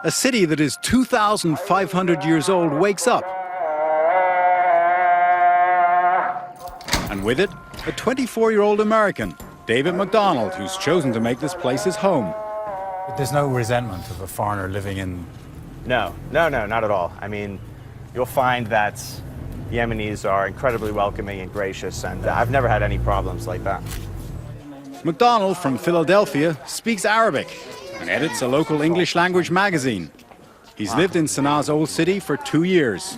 A city that is 2,500 years old wakes up. And with it, a 24-year-old American, David McDonald, who's chosen to make this place his home. There's no resentment of a foreigner living in... No, not at all. I mean, you'll find that Yemenis are incredibly welcoming and gracious, and I've never had any problems like that. McDonald from Philadelphia speaks Arabic and edits a local English language magazine. He's lived in Sanaa's old city for 2 years.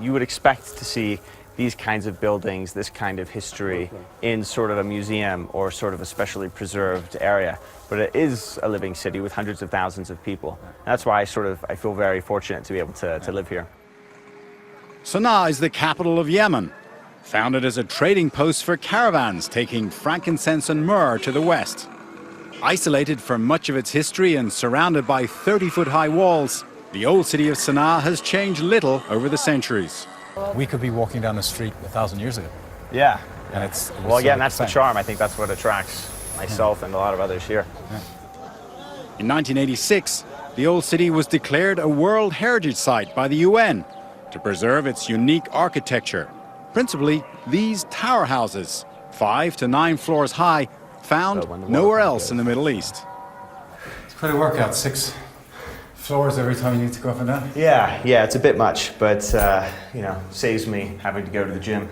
You would expect to see these kinds of buildings, this kind of history in sort of a museum or sort of a specially preserved area. But it is a living city with hundreds of thousands of people. That's why I feel very fortunate to be able to live here. Sanaa is the capital of Yemen, founded as a trading post for caravans taking frankincense and myrrh to the west. Isolated from much of its history and surrounded by 30-foot-high walls, the old city of Sanaa has changed little over the centuries. We could be walking down the street 1,000 years ago. Yeah. And it's well, again, that's the charm. I think that's what attracts myself and a lot of others here. In 1986, the old city was declared a World Heritage Site by the UN to preserve its unique architecture. Principally, these tower houses, 5 to 9 floors high, found nowhere else in the Middle East. It's quite a workout, 6 floors every time you need to go up and down. Yeah, it's a bit much, but saves me having to go to the gym.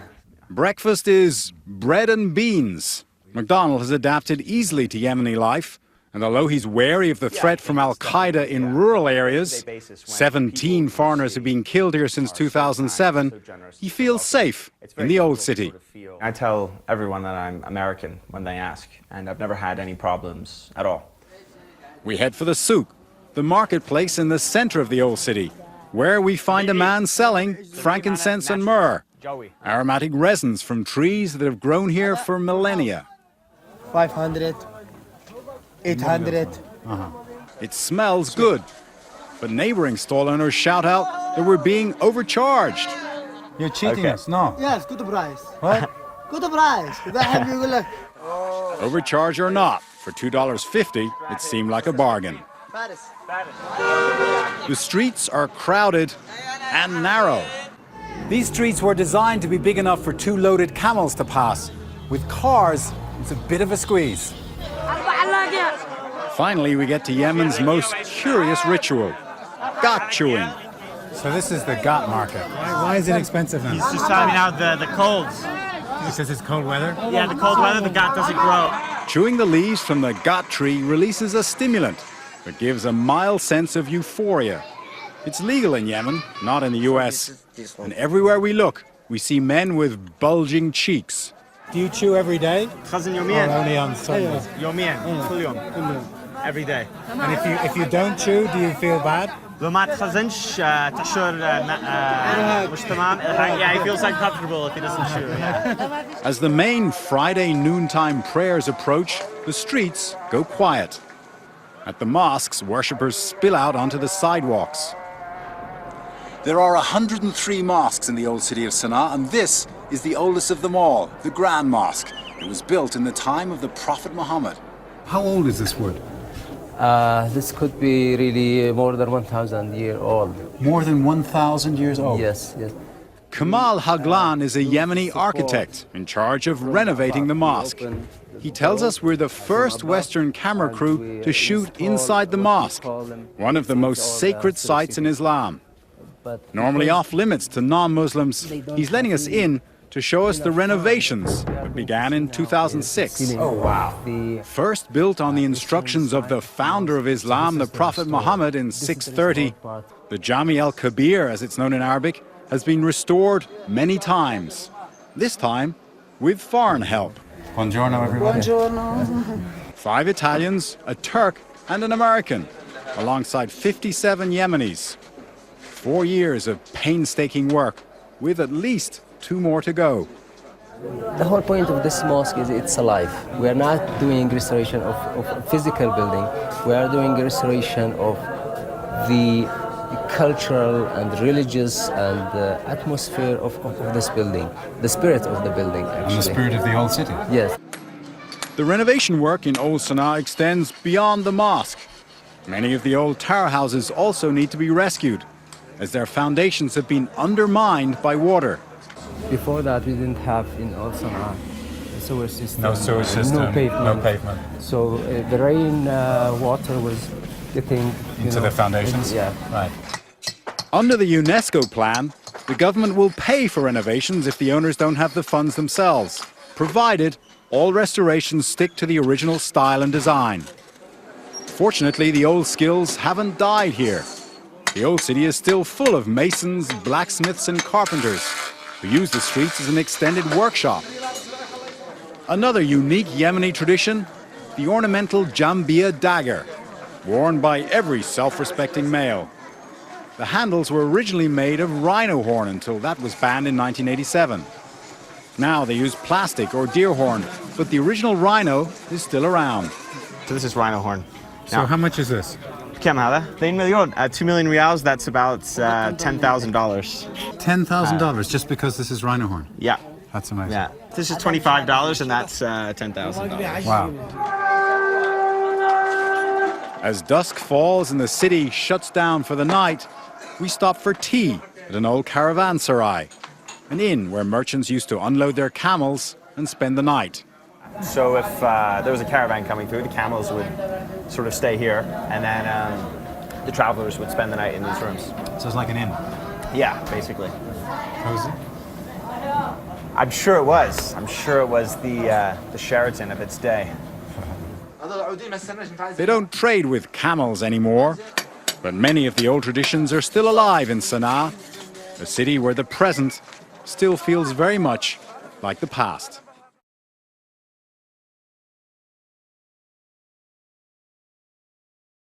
Breakfast is bread and beans. McDonald has adapted easily to Yemeni life, and although he's wary of the threat from Al-Qaeda in rural areas, 17 foreigners have been killed here since 2007, he feels safe in the old city. I tell everyone that I'm American when they ask, and I've never had any problems at all. We head for the souk, the marketplace in the center of the old city, where we find a man selling frankincense and myrrh, aromatic resins from trees that have grown here for millennia. 500, 800. It smells good, but neighboring stall owners shout out that we're being overcharged. You're cheating us, no? Yes, good price. What? Good price. Overcharge or not, for $2.50, it seemed like a bargain. The streets are crowded and narrow. These streets were designed to be big enough for 2 loaded camels to pass. With cars, it's a bit of a squeeze. Finally, we get to Yemen's most curious ritual, gat chewing. So this is the gat market. Why is it expensive now? He's just timing out the colds. Because it's cold weather? Yeah, the cold weather, the gat doesn't grow. Chewing the leaves from the gat tree releases a stimulant that gives a mild sense of euphoria. It's legal in Yemen, not in the US. And everywhere we look, we see men with bulging cheeks. Do you chew every day? خزن Or يوميا. only on Sundays? يوميا كل يوم. Every day. And if you don't chew, do you feel bad? لو ما تخزنش تحشر مش تمام. Yeah, he feels uncomfortable if he doesn't chew. Yeah. As the main Friday noontime prayers approach, the streets go quiet. At the mosques, worshippers spill out onto the sidewalks. There are 103 mosques in the old city of Sanaa, and this is the oldest of them all, the Grand Mosque. It was built in the time of the Prophet Muhammad. How old is this wood? This could be really more than 1,000 years old. More than 1,000 years old? Yes. Kamal Haglan is a Yemeni architect in charge of renovating the mosque. He tells us we're the first Western camera crew to shoot inside the mosque, one of the most sacred sites in Islam. Normally off limits to non-Muslims, he's letting us in to show us the renovations that began in 2006. Oh, wow. First built on the instructions of the founder of Islam, the Prophet Muhammad, in 630, the Jami al-Kabir, as it's known in Arabic, has been restored many times, this time with foreign help. Buongiorno, everybody. Buongiorno. 5 Italians, a Turk, and an American, alongside 57 Yemenis. 4 years of painstaking work, with at least 2 more to go. The whole point of this mosque is it's alive. We are not doing restoration of physical building. We are doing restoration of the cultural and religious and atmosphere of this building, the spirit of the building, actually. And the spirit of the old city? Yes. The renovation work in Old Sana'a extends beyond the mosque. Many of the old tower houses also need to be rescued, as their foundations have been undermined by water. Before that, we didn't have in Old Sana'a a sewer system. No sewer system, no pavement. no pavement. So the rain water was getting Into the foundations? Yeah. Right. Under the UNESCO plan, the government will pay for renovations if the owners don't have the funds themselves, provided all restorations stick to the original style and design. Fortunately, the old skills haven't died here. The old city is still full of masons, blacksmiths and carpenters who use the streets as an extended workshop. Another unique Yemeni tradition, the ornamental Jambiya dagger, worn by every self-respecting male. The handles were originally made of rhino horn until that was banned in 1987. Now they use plastic or deer horn, but the original rhino is still around. So this is rhino horn. So how much is this? كم هذا؟ 2 مليون. 2 million reals, that's about $10,000. $10,000 just because this is rhino horn. Yeah. That's amazing. Yeah. This is $25 and that's $10,000. Wow. As dusk falls and the city shuts down for the night, we stop for tea at an old caravanserai, an inn where merchants used to unload their camels and spend the night. So if there was a caravan coming through, the camels would sort of stay here, and then the travelers would spend the night in these rooms. So it's like an inn. Yeah, basically. Cozy. I'm sure it was. I'm sure it was the Sheraton of its day. They don't trade with camels anymore, but many of the old traditions are still alive in Sana'a, a city where the present still feels very much like the past.